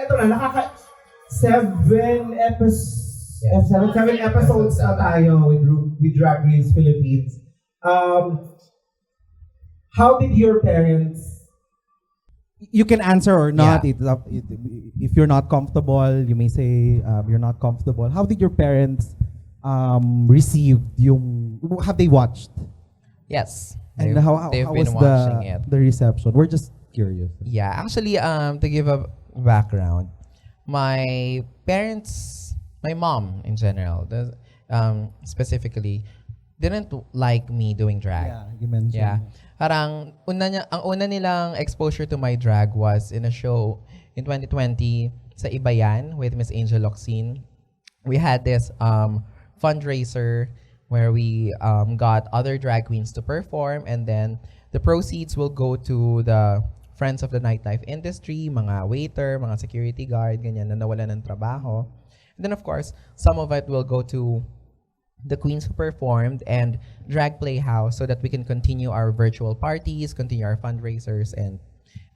eto na, seven episodes na tayo with Drag Race Philippines. How did your parents... You can answer or not. Yeah. If you're not comfortable, you may say you're not comfortable. How did your parents receive yung... Have they watched? Yes. And They've how been was watching it. the reception? We're just curious. Yeah, actually, to give a background, my parents, my mom in general, specifically, didn't like me doing drag. Yeah, you mentioned. Yeah. Parang, ang una nilang exposure to my drag was in a show in 2020 sa Ibayan with Miss Angel Locsin. We had this fundraiser where we got other drag queens to perform, and then the proceeds will go to the friends of the nightlife industry, mga waiter, mga security guard, ganyan, na nawalan ng trabaho. And then of course, some of it will go to the queens who performed and Drag Playhouse so that we can continue our virtual parties, continue our fundraisers, and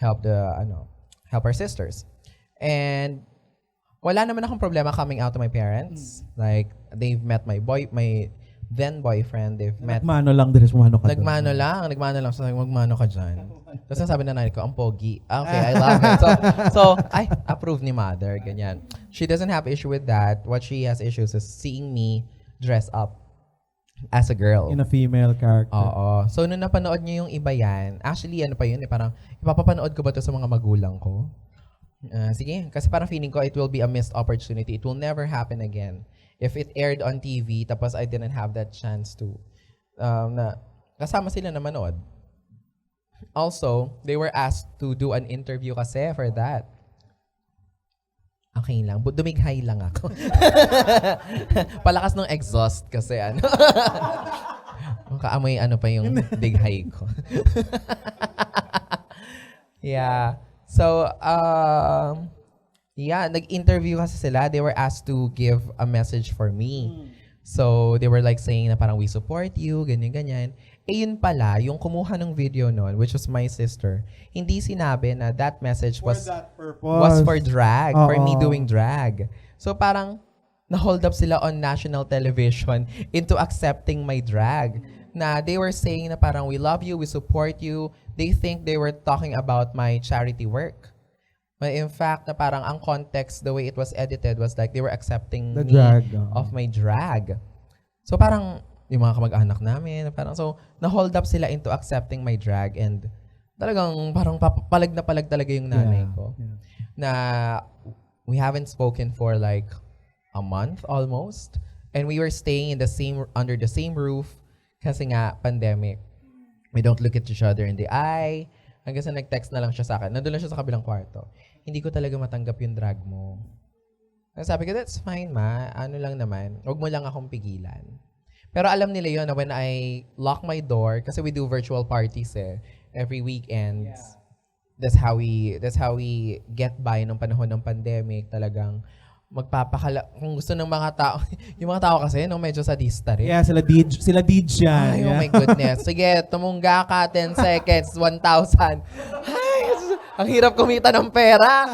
help our sisters. And wala naman akong problema coming out to my parents. Like, they've met my then boyfriend. They've met... Nagmano lang din, sumano ka. Nagmano lang. So, magmano ka dyan. Tapos sabi na nanay ko, ang pogi. Okay, I love it. So, I approve ni mother, ganyan. She doesn't have issue with that. What she has issues is seeing me dress up as a girl. In a female character. Oo. So, nung napanood niyo yung iba yan, actually, ano pa yun, parang, ipapapanood ko ba to sa mga magulang ko? Sige, kasi parang feeling ko, it will be a missed opportunity. It will never happen again. If it aired on TV, tapos I didn't have that chance to, na kasama sila na manood. Also, they were asked to do an interview kasi for that. Okay lang. Dumighay lang ako. Palakas ng exhaust kasi ano. Kaamoy ano pa yung dighay ko. Yeah. So, yeah, nag-interview kasi sila. They were asked to give a message for me. So, they were like saying na parang we support you, ganyan-ganyan. Eh yun pala, yung kumuha ng video nun, which was my sister, hindi sinabi na that message was for drag, for me doing drag. So parang na-hold up sila on national television into accepting my drag. Na they were saying na parang we love you, we support you. They think they were talking about my charity work. But in fact, na parang ang context, the way it was edited was like they were accepting the me drag, of my drag. So parang yung mga kamag-anak namin, parang so na-hold up sila into accepting my drag, and talagang parang palag na palag talaga yung nanay ko. Yeah. Na we haven't spoken for like a month almost, and we were staying in under the same roof kasi nga pandemic. We don't look at each other in the eye. Hanggang sa nag-text na lang siya sa akin. Nandun lang siya sa kabilang kwarto. Hindi ko talaga matanggap yung drag mo. Sabi ko, that's fine ma. Ano lang naman. Huwag mo lang akong pigilan. Pero alam nila yun na when I lock my door, kasi we do virtual parties every weekend. Yeah. That's how we get by nung panahon ng pandemic. Talagang kung gusto ng mga tao, yung mga tao kasi no, medyo sadista rin. Yeah, sila DJ yan. Ay, oh my goodness. Sige, tumungga ka, 10 seconds, 1,000. Ay, ang hirap kumita ng pera.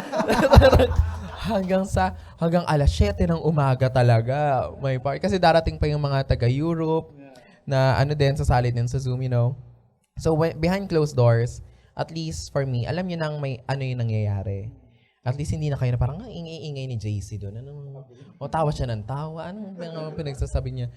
hanggang alas 7 ng umaga talaga may part. Kasi darating pa yung mga taga-Europe na ano din, sasali din sa Zoom, you know. So, behind closed doors, at least for me, alam nyo nang may ano yung nangyayari. At least hindi na kayo na parang ingay-ingay ni JC doon. O tawa siya ng tawa. Anong pinagsasabi niya?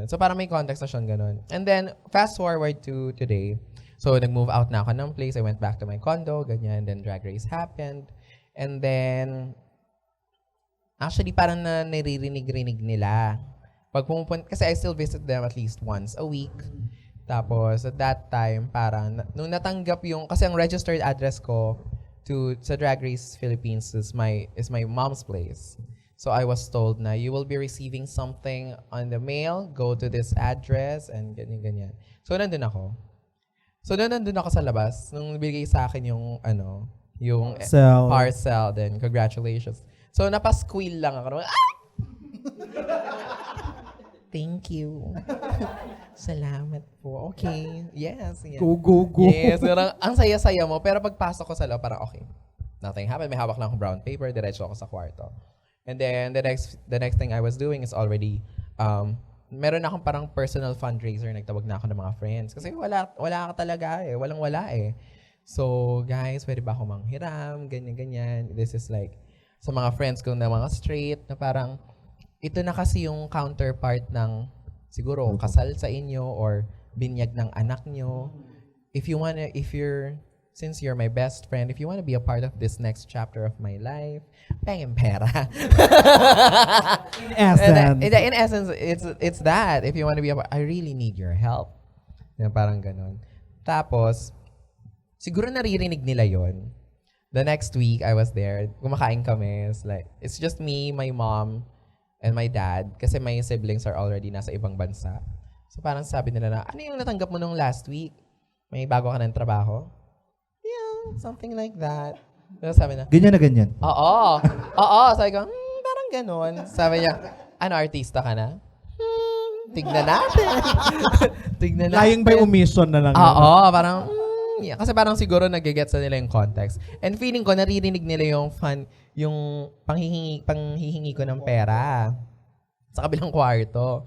So parang may context na siyang ganun. And then, fast forward to today. So nag-move out na ako ng place. I went back to my condo, ganyan. Then Drag Race happened. And then, actually parang na naririnig-rinig nila. Pag pumupunta, kasi I still visit them at least once a week. Tapos, at that time, parang, nung natanggap yung, kasi ang registered address ko, sa Drag Race Philippines is my mom's place. So I was told na you will be receiving something on the mail, go to this address, and ganyan. So nandun ako. Sa labas, nung bigay sa akin yung parcel, then congratulations. So napasqueal lang ako. Thank you. Salamat po. Okay. Yes. Yeah. Go. Yes. Ang saya-saya mo. Pero pagpasok ko sa loob, parang okay. Nothing happened. May hawak lang akong brown paper. Diretso ako sa kwarto. And then, the next thing I was doing is already, meron akong parang personal fundraiser. Nagtawag na ako ng mga friends. Kasi wala ka talaga eh. Walang-wala eh. So, guys, pwede ba ako manghiram? Ganyan-ganyan. This is like, sa mga friends ko na mga straight, na parang, ito na kasi yung counterpart ng, siguro, kasal sa inyo or binyag ng anak nyo. Since you're my best friend, if you want to be a part of this next chapter of my life, pengin pera. In essence. In essence, it's that. If you want to be I really need your help. Yan, parang ganun. Tapos, siguro naririnig nila yon. The next week, I was there. Kumakain kami. It's just me, my mom, and my dad. Kasi my siblings are already nasa ibang bansa. So parang sabi nila na, ano yung natanggap mo nung last week? May bago ka ng trabaho? Yeah, something like that. So sabi na, Ganyan na ganyan. oo. Sabi ko, parang ganun. Sabi niya, ano, artista ka na? Tignan natin. Tignan natin. Lying by omission na lang. Oo, parang, yeah. Kasi parang siguro nag-gets na nila yung context. And feeling ko, naririnig nila yung panghihingi ko ng pera sa kabilang kwarto.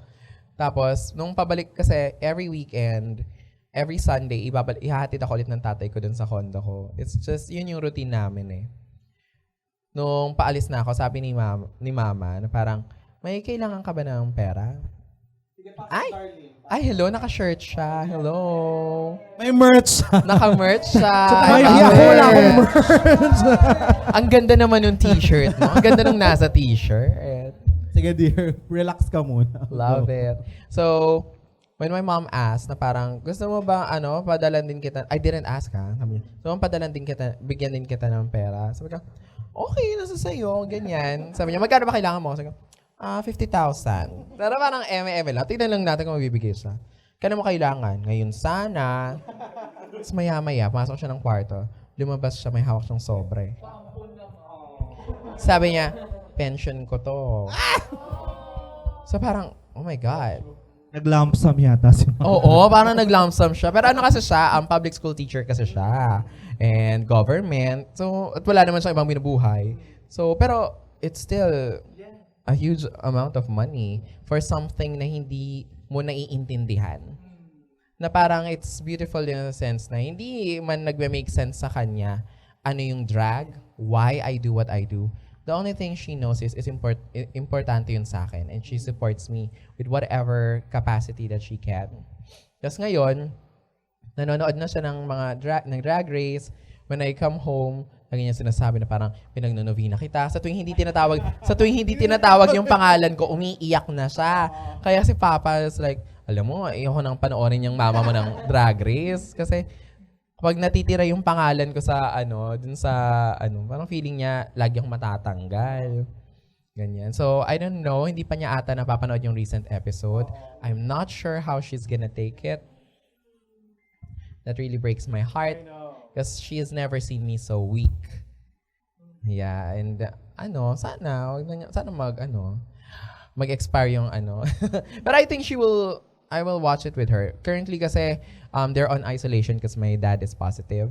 Tapos, nung pabalik kasi, every weekend, every Sunday, ihahatid ako ulit ng tatay ko dun sa condo ko. It's just, yun yung routine namin eh. Nung paalis na ako, sabi ni mama na parang, may kailangan ka ba ng pera? Ay, hello, naka-shirt siya. Hello. May merch. Naka-merch siya. May wala akong merch. Ang ganda naman yung t-shirt mo. Ang ganda nung nasa t-shirt. Sige dear, relax ka muna. Love it. So, when my mom asked na parang, gusto mo ba, padalan din kita, I didn't ask ha, sabi niya, so, padalan din kita, bigyan din kita ng pera. Sabi ko, okay, nasa sa'yo, ganyan. Sabi niya, magkano ba kailangan mo? Sabi ko, 50,000. Pero parang eme lang. Tignan lang natin kung mabibigay siya. Kano mo kailangan? Ngayon sana. Tapos maya-maya, pumasok siya ng kwarto. Lumabas siya, may hawak siyang sobre. Sabi niya, pension ko to. So parang, oh my God. Nag-lump sum yata si Mama. Oo, parang nag-lump sum siya. Pero ano kasi siya, public school teacher kasi siya. And government. So, at wala naman siya ibang binubuhay. So, pero it's still a huge amount of money for something na hindi mo naiintindihan. Na parang it's beautiful in a sense na hindi man nagme-make sense sa kanya ano yung drag, why I do what I do. The only thing she knows is importante yun sa akin, and she supports me with whatever capacity that she can. Tapos ngayon, nanonood na siya ng mga drag race. When I come home, lagi niya sinasabi na parang pinagnonovena kita. Sa tuwing hindi tinatawag yung pangalan ko, umiiyak na siya. Kaya si Papa is like, alam mo, ayoko nang panoorin yung mama mo ng drag race. Kasi pag natitira yung pangalan ko sa parang feeling niya lagi akong matatanggal. Ganyan. So, I don't know, hindi pa niya ata napapanood yung recent episode. I'm not sure how she's gonna take it. That really breaks my heart because she has never seen me so weak. Yeah, and sana mag-expire yung But I think I will watch it with her. Currently kasi, they're on isolation because my dad is positive.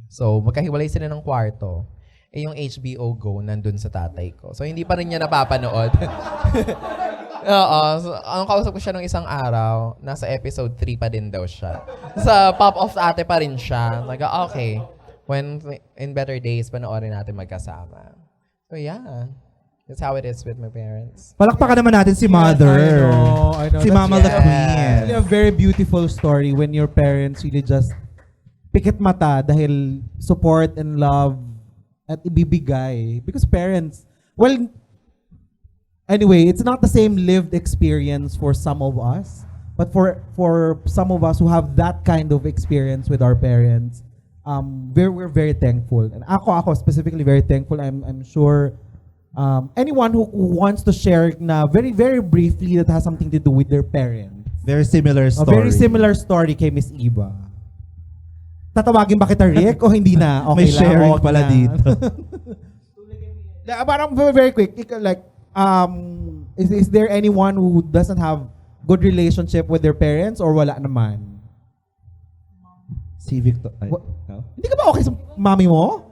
So, magkahiwalay sila ng kwarto. Yung HBO Go nandun sa tatay ko. So, hindi pa rin niya napapanood. Oo. So, ang kausap ko siya nung isang araw, nasa episode 3 pa din daw siya. Sa pop-off ate pa rin siya. Like, okay. When in better days, panoorin natin magkasama. So, yeah. That's how it is with my parents. Palakpakan naman natin si Mother. I know. Si That's Mama Le Queen. really a very beautiful story when your parents really just pikit mata dahil support and love at ibibigay. Because parents, well, anyway, it's not the same lived experience for some of us. But for some of us who have that kind of experience with our parents, we're very thankful. And ako specifically very thankful. I'm sure anyone who wants to share na very, very briefly that has something to do with their parents. Very similar A story. very similar story kay Miss Eva. Tatawagin ba kita Rick o hindi na? Okay May lang, sharing okay pala na. dito. Parang very quick, like, is there anyone who doesn't have good relationship with their parents or wala naman? Si Victor. Hindi ka ba okay sa mami mo?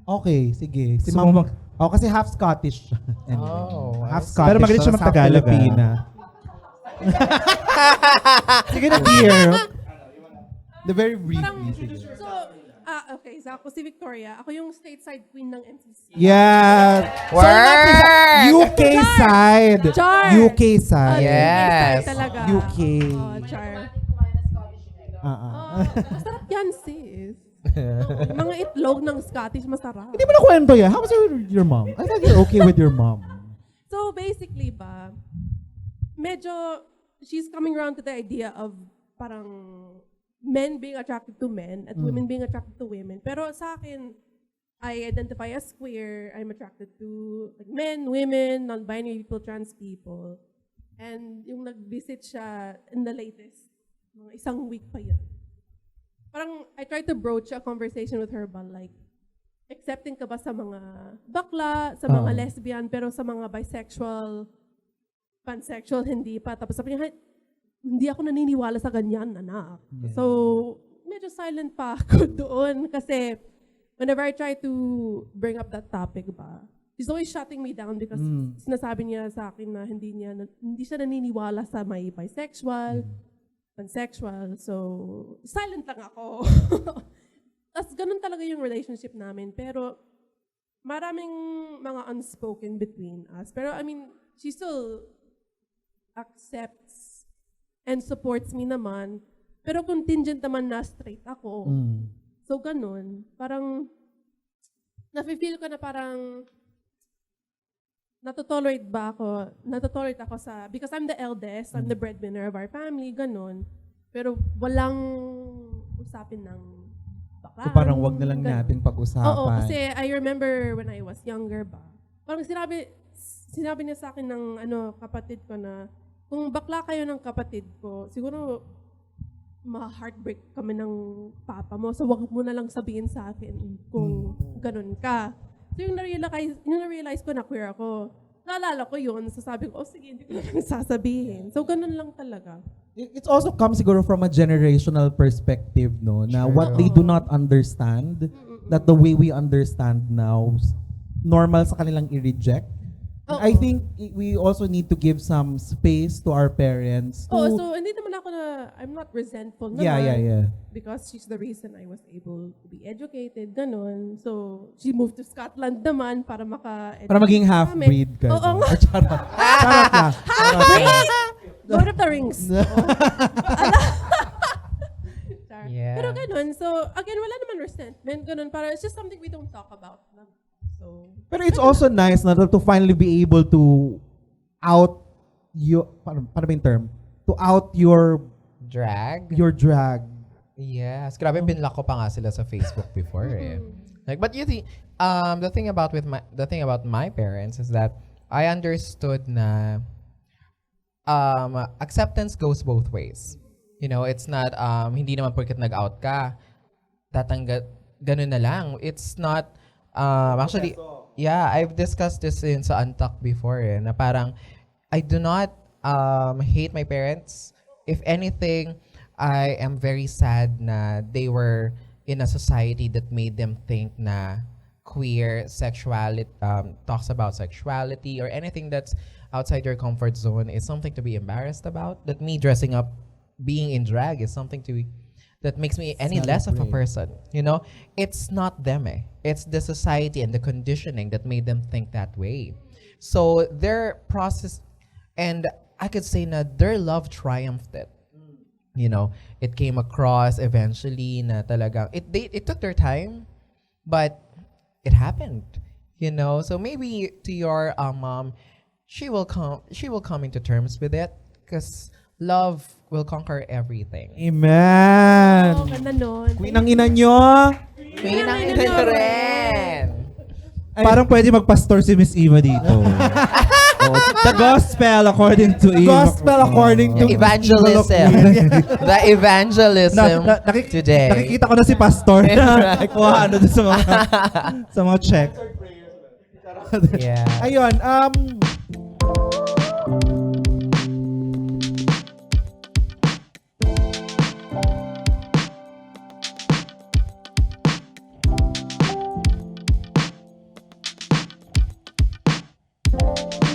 Okay, sige. Si Gusto Ma'am, mo mag- kasi half Scottish siya. Oh, half I see. Scottish. Pero magaling siya siya, half mag-Tagalog, Filipina. Sige na, dear. The very briefly. Sige. So, okay. So, ako si Victoria. Ako yung stateside queen ng MCC. Yeah. Work! UK side. Char! UK side. Yes. Talaga. UK. Oh, char. Ah. Masarap yan, sis. Mga itlog ng Scottish, masarap. Hindi mo na kwento yan. How was your mom? I thought you're okay with your mom. So, basically ba, medyo, she's coming around to the idea of parang men being attracted to men at women being attracted to women. Pero sa akin, I identify as queer. I'm attracted to like, men, women, non-binary people, trans people. And yung nag-visit siya in the latest, mga isang week pa yun. Parang I tried to broach a conversation with her about like, accepting ka ba sa mga bakla, sa mga lesbian, pero sa mga bisexual, pansexual, hindi pa. Tapos sabi niya, hindi ako naniniwala sa ganyan, anak. Yeah. So, medyo silent pa ako doon kasi whenever I try to bring up that topic ba, she's always shutting me down because sinasabi niya sa akin na hindi siya naniniwala sa may bisexual, pansexual. So, silent lang ako. Tapos ganun talaga yung relationship namin. Pero maraming mga unspoken between us. Pero I mean, she still accepts and supports me naman. Pero contingent naman na straight ako. So ganun. Parang nafe-feel ko na parang natotolerate ako sa, because I'm the eldest, I'm the breadwinner of our family, ganun. Pero walang usapin ng bakla. So parang wag na lang natin pag-usapan. Oo, kasi I remember when I was younger ba, parang sinabi niya sa akin ng kapatid ko na, kung bakla kayo ng kapatid ko, siguro ma-heartbreak kami ng papa mo. So wag mo na lang sabihin sa akin kung ganun ka. So yung na-realize ko na queer ako, naalala ko yun. So sabi ko, sige, hindi ko na lang sasabihin. So ganun lang talaga. It also comes siguro from a generational perspective, no? Na what they do not understand, that the way we understand now, normal sa kanilang i-reject. And I think we also need to give some space to our parents. Oh, so hindi naman ako I'm not resentful naman. Yeah. Because she's the reason I was able to be educated, ganun. So, she moved to Scotland naman para maka-educate Para maging half-breed ka. Oo nga. Charot. Charot lang. Lord of the Rings. Yeah. Pero ganun. So, again, wala naman resentment. Ganun. Para it's just something we don't talk about. So, Pero it's also nice na to finally be able to out paano ba yung term? To out your Drag? drag. Yes. Grabe, binlock ko pa nga sila sa Facebook before eh. Like, but you think, the thing about my parents is that I understood na acceptance goes both ways. You know, it's not, hindi naman porket nag-out ka, ganun na lang. It's not, actually, yeah, I've discussed this sa Untuck before na parang, I do not hate my parents. If anything, I am very sad na they were in a society that made them think na queer sexuality, talks about sexuality or anything that's outside your comfort zone is something to be embarrassed about. That me dressing up, being in drag is something that makes me any less of a person. You know, it's not them. It's the society and the conditioning that made them think that way. So their process, and I could say na their love triumphed it. You know, it came across eventually na talagang it took their time, but it happened. You know, so maybe to your mom, she will come into terms with it because love will conquer everything. Amen. oh, ganda nun. Queen ang ina nyo. Queen ang ina nyo rin. Parang pwede magpastor si Miss Eva dito. The gospel according to Eva. Gospel according to Evangelism. The evangelism today. Nakikita ko na si pastor na kuha ano dun sa mga check. Yeah. Ayun, Bye!